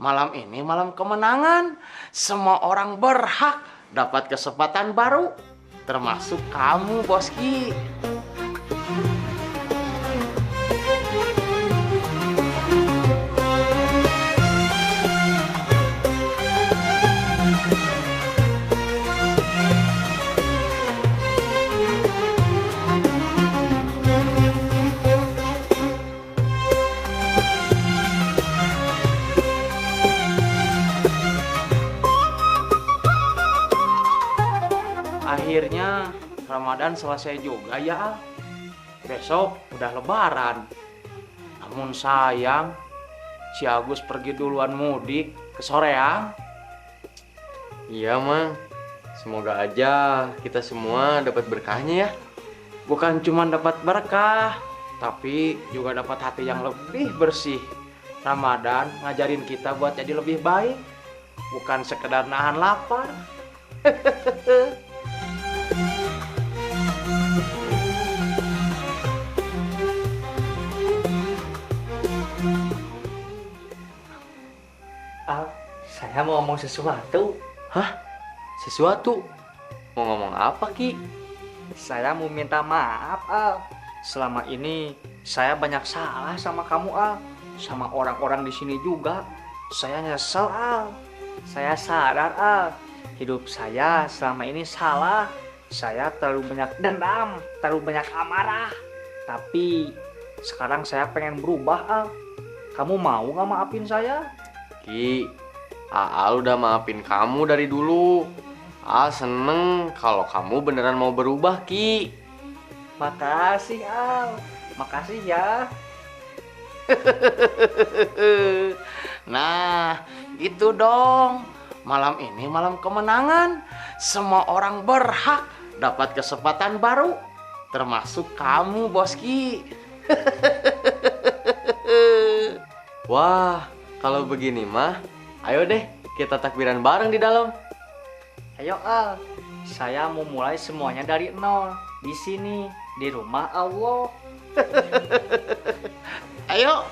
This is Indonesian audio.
Malam ini malam kemenangan. Semua orang berhak dapat kesempatan baru. Termasuk kamu, Boski. Akhirnya Ramadan selesai juga ya. Besok udah lebaran. Namun sayang, si Agus pergi duluan mudik ke Soreang. Iya, Mang. Semoga aja kita semua dapat berkahnya ya. Bukan cuma dapat berkah, tapi juga dapat hati yang lebih bersih. Ramadan ngajarin kita buat jadi lebih baik, bukan sekedar nahan lapar. Al, saya mau ngomong sesuatu. Hah? Sesuatu? Mau ngomong apa, Ki? Saya mau minta maaf, Al. Selama ini saya banyak salah sama kamu, Al. Sama orang-orang di sini juga. Saya nyesel, Al. Saya sadar, Al. Hidup saya selama ini salah. Saya terlalu banyak dendam, terlalu banyak amarah. Tapi sekarang saya pengen berubah, Al. Kamu mau gak maafin saya? Ki, Aal udah maafin kamu dari dulu. Aal seneng kalau kamu beneran mau berubah, Ki. Makasih, Al. Makasih ya. Nah, gitu dong. Malam ini malam kemenangan. Semua orang berhak dapat kesempatan baru. Termasuk kamu, Boski. Wah, kalau begini mah, ayo deh kita takbiran bareng di dalam. Ayo, Al. Saya mau mulai semuanya dari nol. Di sini, di rumah Allah. Ayo.